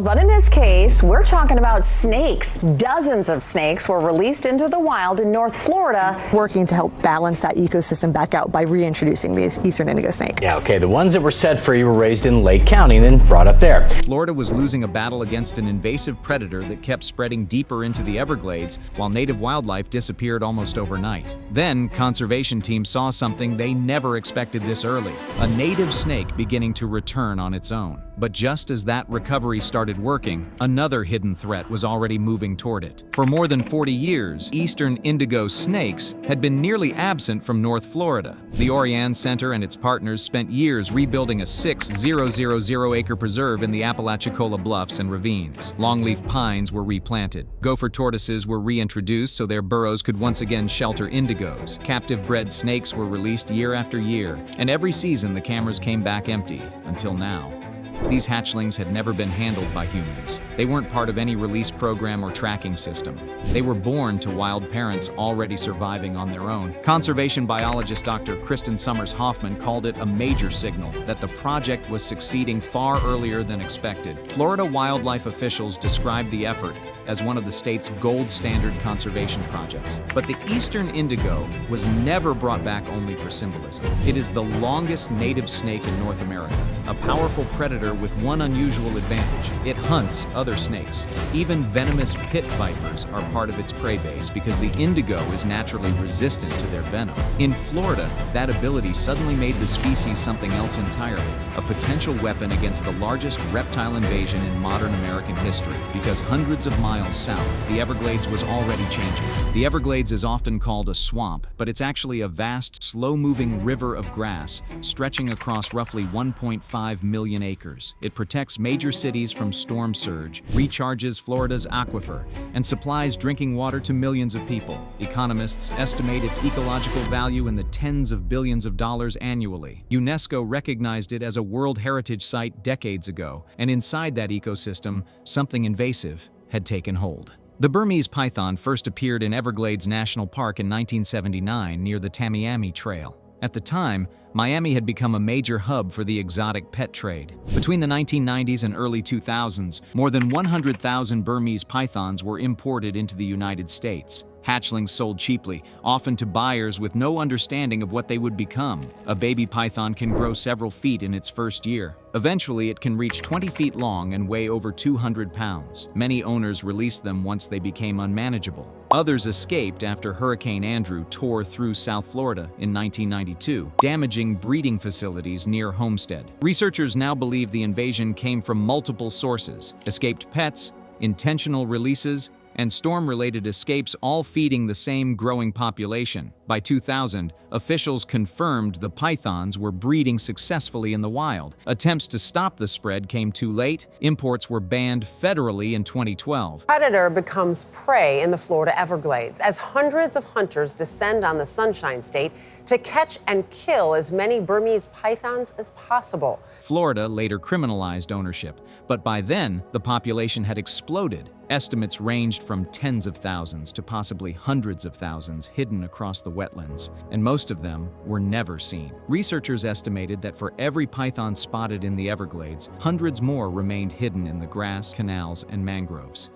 But in this case, we're talking about snakes. Dozens of snakes were released into the wild in North Florida. Working to help balance that ecosystem back out by reintroducing these eastern indigo snakes. Yeah, okay, the ones that were set free were raised in Lake County and then brought up there. Florida was losing a battle against an invasive predator that kept spreading deeper into the Everglades, while native wildlife disappeared almost overnight. Then, conservation teams saw something they never expected this early: a native snake beginning to return on its own. But just as that recovery started working, another hidden threat was already moving toward it. For more than 40 years, eastern indigo snakes had been nearly absent from North Florida. The Oriane Center and its partners spent years rebuilding a 6,000-acre preserve in the Apalachicola bluffs and ravines. Longleaf pines were replanted. Gopher tortoises were reintroduced so their burrows could once again shelter indigos. Captive-bred snakes were released year after year, and every season the cameras came back empty, until now. These hatchlings had never been handled by humans. They weren't part of any release program or tracking system. They were born to wild parents already surviving on their own. Conservation biologist Dr. Kristen Summers Hoffman called it a major signal that the project was succeeding far earlier than expected. Florida wildlife officials described the effort as one of the state's gold standard conservation projects. But the eastern indigo was never brought back only for symbolism. It is the longest native snake in North America, a powerful predator with one unusual advantage: it hunts other snakes. Even venomous pit vipers are part of its prey base because the indigo is naturally resistant to their venom. In Florida, that ability suddenly made the species something else entirely, a potential weapon against the largest reptile invasion in modern American history, because hundreds of miles south, the Everglades was already changing. The Everglades is often called a swamp, but it's actually a vast, slow-moving river of grass stretching across roughly 1.5 million acres. It protects major cities from storm surge, recharges Florida's aquifer, and supplies drinking water to millions of people. Economists estimate its ecological value in the tens of billions of dollars annually. UNESCO recognized it as a World Heritage Site decades ago, and inside that ecosystem, something invasive had taken hold. The Burmese python first appeared in Everglades National Park in 1979 near the Tamiami Trail. At the time, Miami had become a major hub for the exotic pet trade. Between the 1990s and early 2000s, more than 100,000 Burmese pythons were imported into the United States. Hatchlings sold cheaply, often to buyers with no understanding of what they would become. A baby python can grow several feet in its first year. Eventually, it can reach 20 feet long and weigh over 200 pounds. Many owners released them once they became unmanageable. Others escaped after Hurricane Andrew tore through South Florida in 1992, damaging breeding facilities near Homestead. Researchers now believe the invasion came from multiple sources: escaped pets, intentional releases, and storm-related escapes, all feeding the same growing population. By 2000, officials confirmed the pythons were breeding successfully in the wild. Attempts to stop the spread came too late. Imports were banned federally in 2012. Predator becomes prey in the Florida Everglades as hundreds of hunters descend on the Sunshine State to catch and kill as many Burmese pythons as possible. Florida later criminalized ownership, but by then, the population had exploded. Estimates ranged from tens of thousands to possibly hundreds of thousands hidden across the wetlands, and most of them were never seen. Researchers estimated that for every python spotted in the Everglades, hundreds more remained hidden in the grass, canals, and mangroves.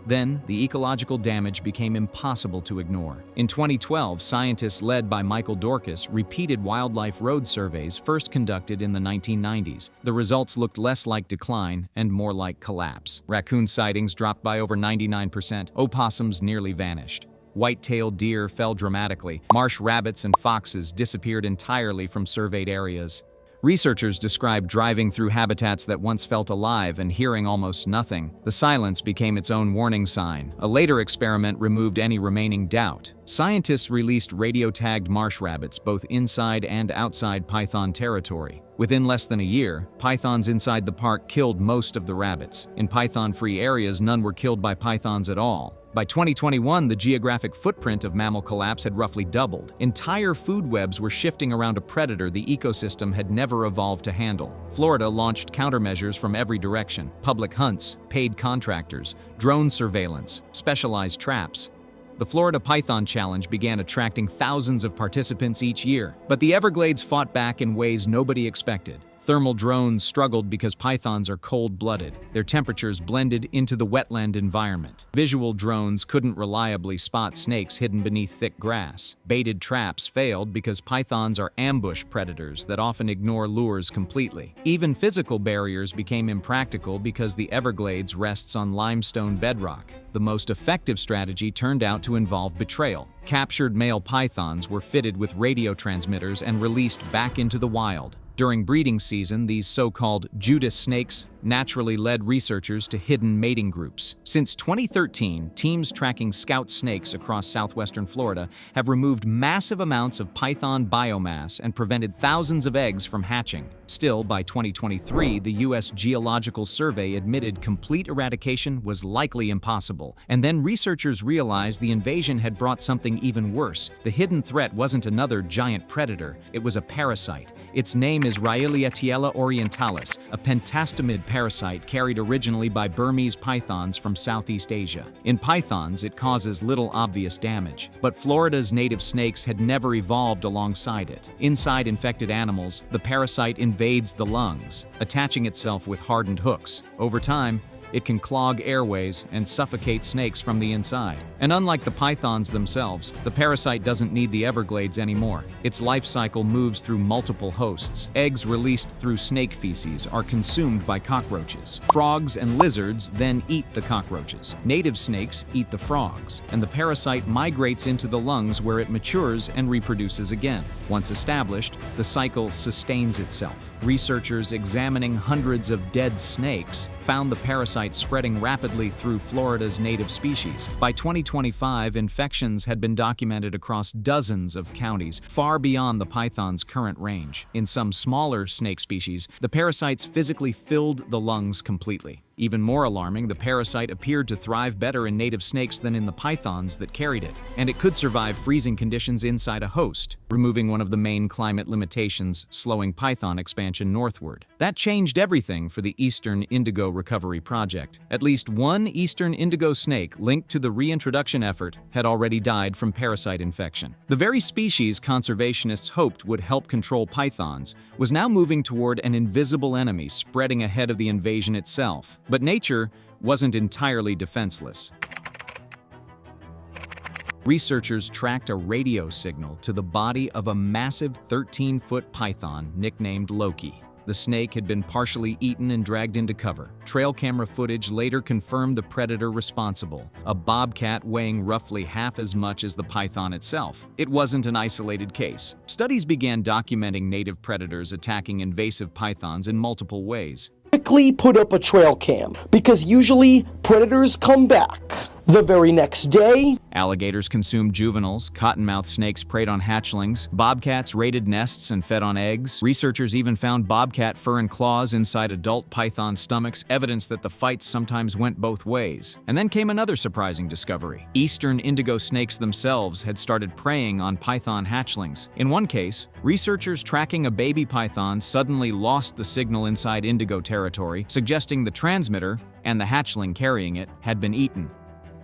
Then, the ecological damage became impossible to ignore. In 2012, scientists led by Michael Dorcas repeated wildlife road surveys first conducted in the 1990s. The results looked less like decline and more like collapse. Raccoon sightings dropped by over 99%. Opossums nearly vanished. White-tailed deer fell dramatically. Marsh rabbits and foxes disappeared entirely from surveyed areas. Researchers described driving through habitats that once felt alive and hearing almost nothing. The silence became its own warning sign. A later experiment removed any remaining doubt. Scientists released radio-tagged marsh rabbits both inside and outside python territory. Within less than a year, pythons inside the park killed most of the rabbits. In python-free areas, none were killed by pythons at all. By 2021, the geographic footprint of mammal collapse had roughly doubled. Entire food webs were shifting around a predator the ecosystem had never evolved to handle. Florida launched countermeasures from every direction: public hunts, paid contractors, drone surveillance, specialized traps. The Florida Python Challenge began attracting thousands of participants each year, but the Everglades fought back in ways nobody expected. Thermal drones struggled because pythons are cold-blooded. Their temperatures blended into the wetland environment. Visual drones couldn't reliably spot snakes hidden beneath thick grass. Baited traps failed because pythons are ambush predators that often ignore lures completely. Even physical barriers became impractical because the Everglades rests on limestone bedrock. The most effective strategy turned out to involve betrayal. Captured male pythons were fitted with radio transmitters and released back into the wild. During breeding season, these so-called Judas snakes naturally led researchers to hidden mating groups. Since 2013, teams tracking scout snakes across southwestern Florida have removed massive amounts of python biomass and prevented thousands of eggs from hatching. Still, by 2023, the U.S. Geological Survey admitted complete eradication was likely impossible. And then researchers realized the invasion had brought something even worse. The hidden threat wasn't another giant predator, it was a parasite. Its name is Raeliatiella orientalis, a pentastomid parasite carried originally by Burmese pythons from Southeast Asia. In pythons, it causes little obvious damage, but Florida's native snakes had never evolved alongside it. Inside infected animals, the parasite invades the lungs, attaching itself with hardened hooks. Over time, it can clog airways and suffocate snakes from the inside. And unlike the pythons themselves, the parasite doesn't need the Everglades anymore. Its life cycle moves through multiple hosts. Eggs released through snake feces are consumed by cockroaches. Frogs and lizards then eat the cockroaches. Native snakes eat the frogs, and the parasite migrates into the lungs where it matures and reproduces again. Once established, the cycle sustains itself. Researchers examining hundreds of dead snakes found the parasite spreading rapidly through Florida's native species. By 2025, infections had been documented across dozens of counties, far beyond the python's current range. In some smaller snake species, the parasites physically filled the lungs completely. Even more alarming, the parasite appeared to thrive better in native snakes than in the pythons that carried it, and it could survive freezing conditions inside a host, removing one of the main climate limitations slowing python expansion northward. That changed everything for the Eastern Indigo Recovery Project. At least one Eastern Indigo snake linked to the reintroduction effort had already died from parasite infection. The very species conservationists hoped would help control pythons was now moving toward an invisible enemy spreading ahead of the invasion itself. But nature wasn't entirely defenseless. Researchers tracked a radio signal to the body of a massive 13-foot python nicknamed Loki. The snake had been partially eaten and dragged into cover. Trail camera footage later confirmed the predator responsible, a bobcat weighing roughly half as much as the python itself. It wasn't an isolated case. Studies began documenting native predators attacking invasive pythons in multiple ways. Quickly put up a trail cam, because usually predators come back the very next day. Alligators consumed juveniles, cottonmouth snakes preyed on hatchlings, bobcats raided nests and fed on eggs. Researchers even found bobcat fur and claws inside adult python stomachs, evidence that the fights sometimes went both ways. And then came another surprising discovery. Eastern indigo snakes themselves had started preying on python hatchlings. In one case, researchers tracking a baby python suddenly lost the signal inside indigo territory, suggesting the transmitter and the hatchling carrying it had been eaten.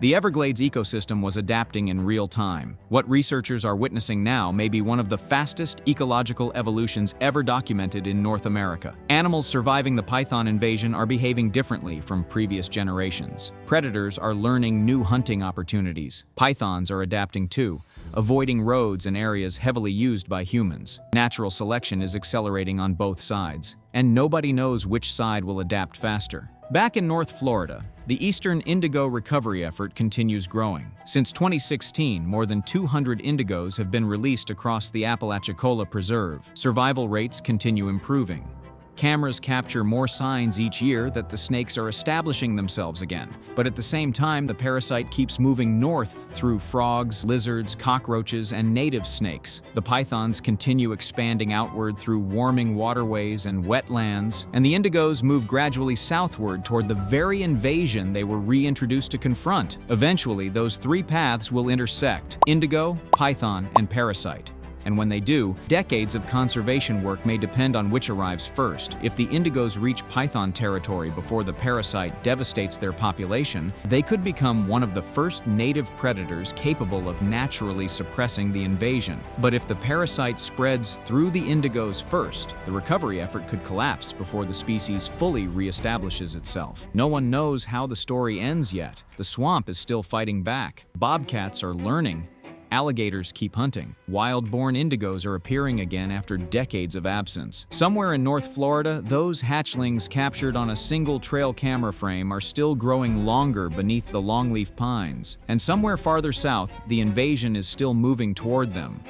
The Everglades ecosystem was adapting in real time. What researchers are witnessing now may be one of the fastest ecological evolutions ever documented in North America. Animals surviving the python invasion are behaving differently from previous generations. Predators are learning new hunting opportunities. Pythons are adapting too, avoiding roads and areas heavily used by humans. Natural selection is accelerating on both sides, and nobody knows which side will adapt faster. Back in North Florida, the Eastern Indigo recovery effort continues growing. Since 2016, more than 200 indigos have been released across the Apalachicola Preserve. Survival rates continue improving. Cameras capture more signs each year that the snakes are establishing themselves again. But at the same time, the parasite keeps moving north through frogs, lizards, cockroaches, and native snakes. The pythons continue expanding outward through warming waterways and wetlands, and the indigos move gradually southward toward the very invasion they were reintroduced to confront. Eventually, those three paths will intersect: indigo, python, and parasite. And when they do, decades of conservation work may depend on which arrives first. If the indigos reach python territory before the parasite devastates their population, they could become one of the first native predators capable of naturally suppressing the invasion. But if the parasite spreads through the indigos first, the recovery effort could collapse before the species fully reestablishes itself. No one knows how the story ends yet. The swamp is still fighting back. Bobcats are learning. Alligators keep hunting. Wild-born indigos are appearing again after decades of absence. Somewhere in North Florida, those hatchlings captured on a single trail camera frame are still growing longer beneath the longleaf pines. And somewhere farther south, the invasion is still moving toward them.